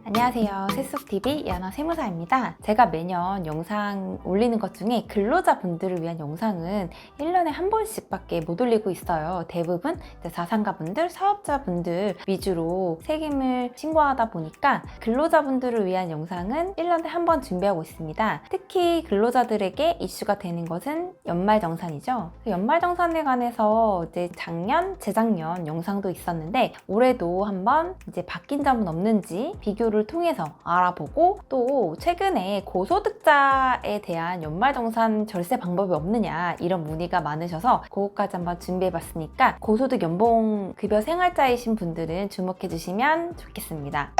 안녕하세요. 새속TV 야나 세무사입니다. 제가 매년 영상 올리는 것 중에 근로자분들을 위한 영상은 1년에 한 번씩밖에 못 올리고 있어요. 대부분 자산가분들, 사업자분들 위주로 세금을 신고하다 보니까 근로자분들을 위한 영상은 1년에 한 번 준비하고 있습니다. 특히 근로자들에게 이슈가 되는 것은 연말정산이죠. 연말정산에 관해서 이제 작년, 재작년 영상도 있었는데 올해도 한번 이제 바뀐 점은 없는지 비교를 통해서 알아보고 또 최근에 고소득자에 대한 연말정산 절세 방법이 없느냐 이런 문의가 많으셔서 그것까지 한번 준비해봤으니까 고소득 연봉급여 생활자이신 분들은 주목해 주시면 좋겠습니다.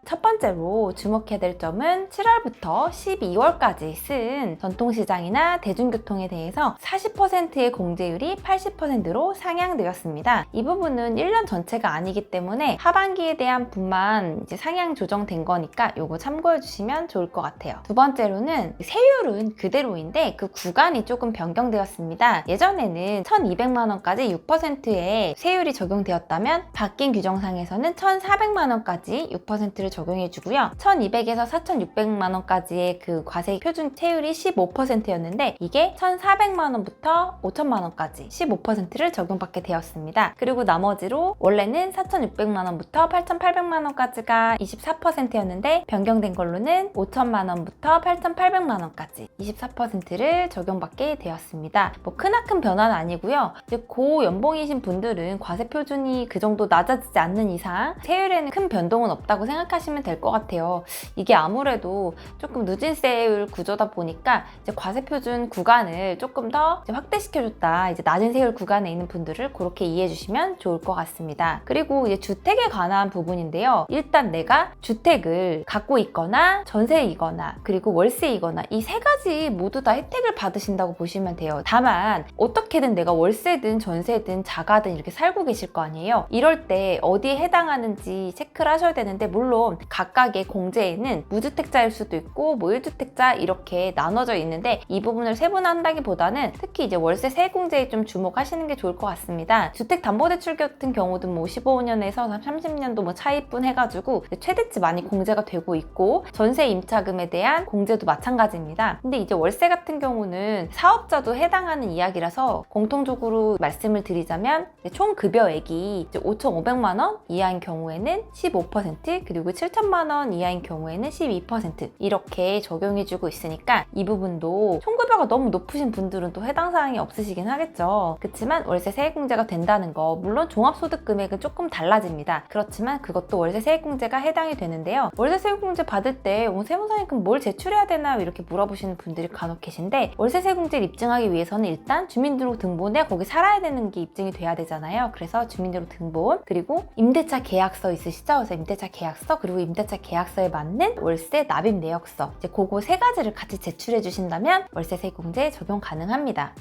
첫 번째로 주목해야 될 점은 7월부터 12월까지 쓴 전통시장이나 대중교통에 대해서 40%의 공제율이 80%로 상향되었습니다. 이 부분은 1년 전체가 아니기 때문에 하반기에 대한 분만 이제 상향 조정된 거니까 이거 참고해 주시면 좋을 것 같아요. 두 번째로는 세율은 그대로인데 그 구간이 조금 변경되었습니다. 예전에는 1,200만 원까지 6%의 세율이 적용되었다면 바뀐 규정상에서는 1,400만 원까지 6%를 적용해주고요. 1,200에서 4,600만 원까지의 그 과세 표준 세율이 15%였는데 이게 1,400만 원부터 5,000만 원까지 15%를 적용받게 되었습니다. 그리고 나머지로 원래는 4,600만 원부터 8,800만 원까지가 24%였는데 변경된 걸로는 5,000만 원부터 8,800만 원까지 24%를 적용받게 되었습니다. 뭐 크나큰 변화는 아니고요. 이제 고연봉이신 분들은 과세 표준이 그 정도 낮아지지 않는 이상 세율에는 큰 변동은 없다고 생각하시면 될 것 같아요. 이게 아무래도 조금 누진 세율 구조다 보니까 이제 과세 표준 구간을 조금 더 확대시켜줬다. 이제 낮은 세율 구간에 있는 분들을 그렇게 이해해 주시면 좋을 것 같습니다. 그리고 이제 주택에 관한 부분인데요. 일단 내가 주택을 갖고 있거나 전세이거나 그리고 월세이거나 이 세 가지 모두 다 혜택을 받으신다고 보시면 돼요. 다만 어떻게든 내가 월세든 전세든 자가든 이렇게 살고 계실 거 아니에요. 이럴 때 어디에 해당하는지 체크를 하셔야 되는데 물론 각각의 공제에는 무주택자일 수도 있고 뭐 1주택자 이렇게 나눠져 있는데 이 부분을 세분화한다기보다는 특히 이제 월세 세액공제에 좀 주목하시는 게 좋을 것 같습니다. 주택담보대출 같은 경우도 뭐 15년에서 30년도 뭐 차입분 해가지고 최대치 많이 공제가 되고 있고 전세 임차금에 대한 공제도 마찬가지입니다. 근데 이제 월세 같은 경우는 사업자도 해당하는 이야기라서 공통적으로 말씀을 드리자면 총 급여액이 5,500만 원 이하인 경우에는 15% 그리고 7천만 원 이하인 경우에는 12% 이렇게 적용해주고 있으니까 이 부분도 총급여가 너무 높으신 분들은 또 해당 사항이 없으시긴 하겠죠. 그렇지만 월세 세액공제가 된다는 거 물론 종합소득 금액은 조금 달라집니다. 그렇지만 그것도 월세 세액공제가 해당이 되는데요. 월세 세액공제 받을 때 세무사님 그럼 뭘 제출해야 되나요? 이렇게 물어보시는 분들이 간혹 계신데 월세 세액공제를 입증하기 위해서는 일단 주민등록등본에 거기 살아야 되는 게 입증이 돼야 되잖아요. 그래서 주민등록등본 그리고 임대차 계약서 있으시죠? 그래서 임대차 계약서 그리고 임대차 계약서에 맞는 월세 납입 내역서 이제 그거 세 가지를 같이 제출해 주신다면 월세 세액공제 적용 가능합니다.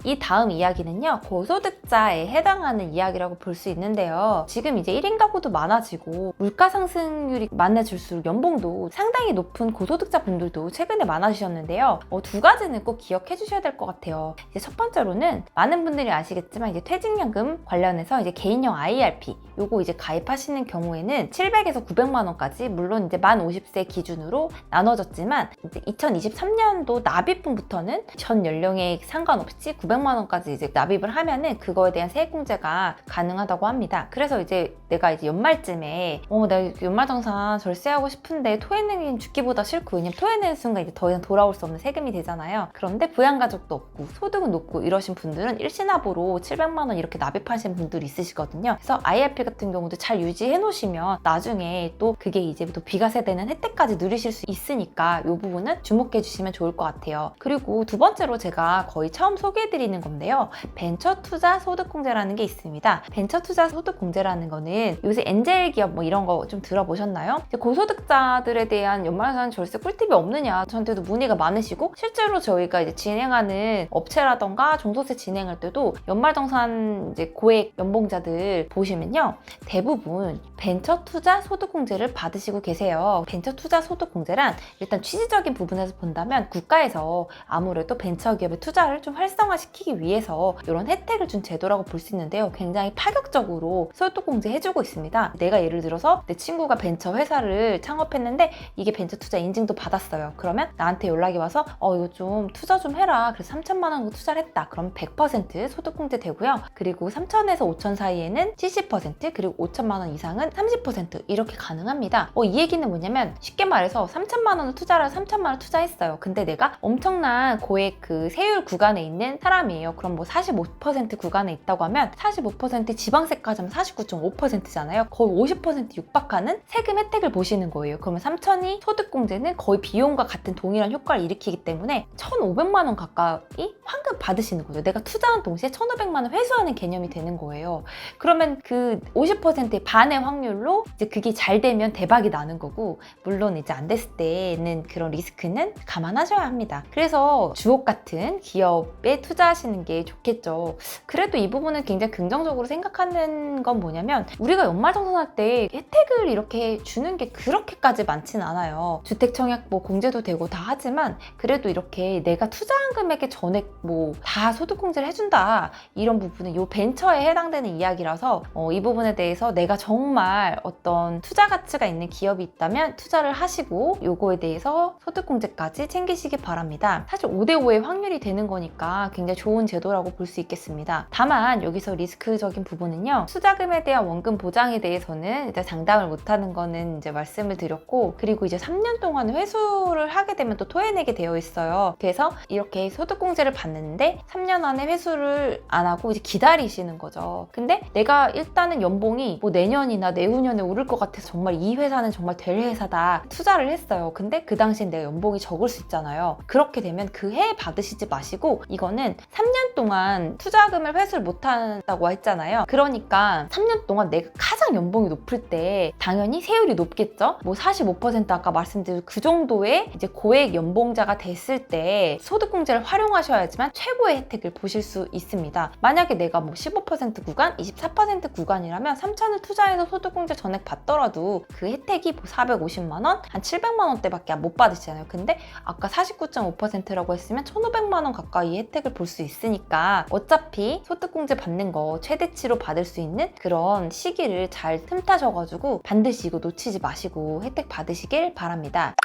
이 다음 이야기는요, 고소득자에 해당하는 이야기라고 볼 수 있는데요. 지금 이제 1인 가구도 많아지고 물가 상승률이 많아질수록 연봉도 상당히 높은 고소득자 분들도 최근에 많아지셨는데요. 두 가지는 꼭 기억해 주셔야 될 것 같아요. 이제 첫 번째로는 많은 분들이 아시겠지만 이제 퇴직연금 관련해서 이제 개인형 IRP 요거 이제 가입하시는 경우에는 700에서 900만 원까지 물론 이제 만 50세 기준으로 나눠졌지만 이제 2023년도 납입분부터는 전 연령에 상관없이 900만 원까지 이제 납입을 하면은 그거에 대한 세액공제가 가능하다고 합니다. 그래서 이제 내가 이제 연말쯤에 내가 연말정산 절세하고 싶은데 토해내긴 죽기보다 싫고 왜냐면 토해내는 순간 이제 더 이상 돌아올 수 없는 세금이 되잖아요. 그런데 부양가족도 없고 소득은 높고 이러신 분들은 일시납으로 700만 원 이렇게 납입하시는 분들이 있으시거든요. 그래서 IRP 같은 경우도 잘 유지해 놓으시면 나중에 또 그게 이제 또 비과세되는 혜택까지 누리실 수 있으니까 이 부분은 주목해 주시면 좋을 것 같아요. 그리고 두 번째로 제가 거의 처음 소개해드리는 건데요. 벤처투자 소득공제라는 게 있습니다. 벤처투자 소득공제라는 거는 요새 엔젤 기업 뭐 이런 거 좀 들어보셨나요? 고소득자들에 대한 연말정산 절세 꿀팁이 없느냐 저한테도 문의가 많으시고 실제로 저희가 이제 진행하는 업체라던가 종소세 진행할 때도 연말정산 이제 고액 연봉자들 보시면요. 대부분 벤처투자 소득공제를 받으시고 계세요. 벤처투자 소득공제란 일단 취지적인 부분에서 본다면 국가에서 아무래도 벤처기업의 투자를 좀 활성화시키는 시키기 위해서 이런 혜택을 준 제도라고 볼 수 있는데요. 굉장히 파격적으로 소득공제 해주고 있습니다. 내가 예를 들어서 내 친구가 벤처 회사를 창업했는데 이게 벤처 투자 인증도 받았어요. 그러면 나한테 연락이 와서 이거 좀 투자 좀 해라. 그래서 3천만 원 투자를 했다. 그럼 100% 소득공제 되고요. 그리고 3천에서 5천 사이에는 70%, 그리고 5천만 원 이상은 30% 이렇게 가능합니다. 이 얘기는 뭐냐면 쉽게 말해서 3천만 원을 투자를 3천만 원 투자했어요. 근데 내가 엄청난 고액 그 세율 구간에 있는 사람이에요. 그럼 뭐 45% 구간에 있다고 하면 45% 지방세까지 하면 49.5%잖아요. 거의 50% 육박하는 세금 혜택을 보시는 거예요. 그러면 3천이 소득공제는 거의 비용과 같은 동일한 효과를 일으키기 때문에 1,500만 원 가까이 환급 받으시는 거죠. 내가 투자한 동시에 1,500만 원 회수하는 개념이 되는 거예요. 그러면 그 50%의 반의 확률로 이제 그게 잘 되면 대박이 나는 거고, 물론 이제 안 됐을 때는 그런 리스크는 감안하셔야 합니다. 그래서 주옥 같은 기업에 투자하시는 게 좋겠죠. 그래도 이 부분은 굉장히 긍정적으로 생각하는 건 뭐냐면, 우리가 연말정산할 때 혜택을 이렇게 주는 게 그렇게까지 많지는 않아요. 주택청약 뭐 공제도 되고 다 하지만 그래도 이렇게 내가 투자한 금액의 전액 뭐 다 소득공제를 해준다, 이런 부분은 이 벤처에 해당되는 이야기라서 이 부분에 대해서 내가 정말 어떤 투자 가치가 있는 기업이 있다면 투자를 하시고 요거에 대해서 소득공제까지 챙기시기 바랍니다. 사실 5대5의 확률이 되는 거니까 굉장히 좋은 제도라고 볼 수 있겠습니다. 다만 여기서 리스크적인 부분은요, 투자금에 대한 원금 보장에 대해서는 이제 장담을 못하는 거는 이제 말씀을 드렸고, 그리고 이제 3년 동안 회수를 하게 되면 또 토해내게 되어 있어요. 그래서 이렇게 소득공제를 받는데 3년 안에 회수를 안 하고 이제 기다리시는 거죠. 근데 내가 일단은 연봉이 뭐 내년이나 내후년에 오를 것 같아서 정말 이 회사는 정말 될 회사다 투자를 했어요. 근데 그 당시엔 내가 연봉이 적을 수 있잖아요. 그렇게 되면 그 해에 받으시지 마시고, 이거는 3년 동안 투자금을 회수를 못 한다고 했잖아요. 그러니까 3년 동안 내가 가장 연봉이 높을 때 당연히 세율이 높겠죠. 뭐 45% 아까 말씀드린 그 정도의 이제 고액 연봉자가 됐을 때 소득공제를 활용하셔야지만 최고의 혜택을 보실 수 있습니다. 만약에 내가 뭐 15% 구간, 24% 구간이라면 3천을 투자해서 소득공제 전액 받더라도 그 혜택이 뭐 450만 원, 한 700만 원대밖에 못 받으시잖아요. 근데 아까 49.5%라고 했으면 1,500만 원 가까이 혜택을 볼 수 있으니까 어차피 소득공제 받는 거 최대치로 받을 수 있는 그런 시기를 잘 틈타셔가지고 반드시 이거 놓치지 마시고 혜택 받으시길 바랍니다.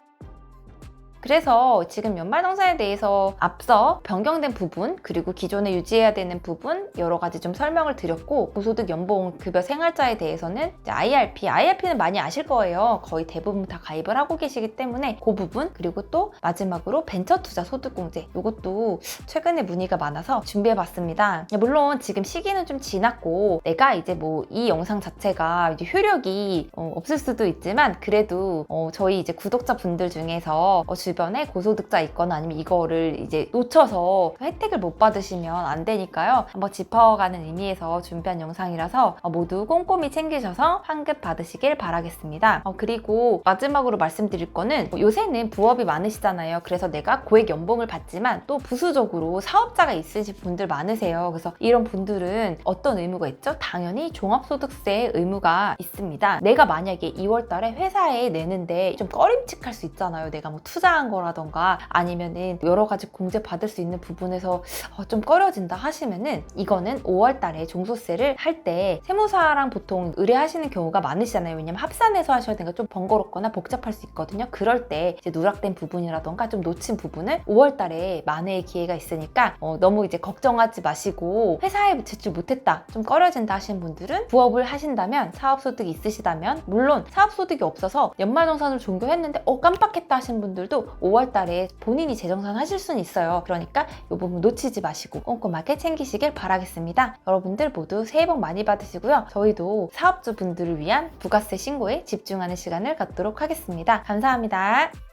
그래서 지금 연말정산에 대해서 앞서 변경된 부분, 그리고 기존에 유지해야 되는 부분 여러 가지 좀 설명을 드렸고, 고소득 연봉 급여 생활자에 대해서는 이제 IRP는 많이 아실 거예요. 거의 대부분 다 가입을 하고 계시기 때문에 그 부분, 그리고 또 마지막으로 벤처투자 소득공제, 이것도 최근에 문의가 많아서 준비해봤습니다. 물론 지금 시기는 좀 지났고 내가 이제 뭐 이 영상 자체가 이제 효력이 없을 수도 있지만, 그래도 저희 이제 구독자분들 중에서 주변에 고소득자 있거나 아니면 이거를 이제 놓쳐서 혜택을 못 받으시면 안 되니까요. 한번 짚어가는 의미에서 준비한 영상이라서 모두 꼼꼼히 챙기셔서 환급 받으시길 바라겠습니다. 그리고 마지막으로 말씀드릴 거는, 요새는 부업이 많으시잖아요. 그래서 내가 고액 연봉을 받지만 또 부수적으로 사업자가 있으신 분들 많으세요. 그래서 이런 분들은 어떤 의무가 있죠? 당연히 종합소득세의 의무가 있습니다. 내가 만약에 2월 달에 회사에 내는데 좀 꺼림칙할 수 있잖아요. 내가 뭐 투자한 거라던가 아니면은 여러 가지 공제 받을 수 있는 부분에서 좀 꺼려진다 하시면은, 이거는 5월 달에 종소세를 할 때 세무사랑 보통 의뢰하시는 경우가 많으시잖아요. 왜냐면 합산해서 하셔야 되니까 좀 번거롭거나 복잡할 수 있거든요. 그럴 때 이제 누락된 부분이라던가 좀 놓친 부분을 5월 달에 만회의 기회가 있으니까 너무 이제 걱정하지 마시고, 회사에 제출 못했다, 좀 꺼려진다 하시는 분들은 부업을 하신다면, 사업소득이 있으시다면, 물론 사업소득이 없어서 연말정산을 종료했는데 깜빡했다 하시는 분들도 5월 달에 본인이 재정산 하실 수는 있어요. 그러니까 이 부분 놓치지 마시고 꼼꼼하게 챙기시길 바라겠습니다. 여러분들 모두 새해 복 많이 받으시고요. 저희도 사업주분들을 위한 부가세 신고에 집중하는 시간을 갖도록 하겠습니다. 감사합니다.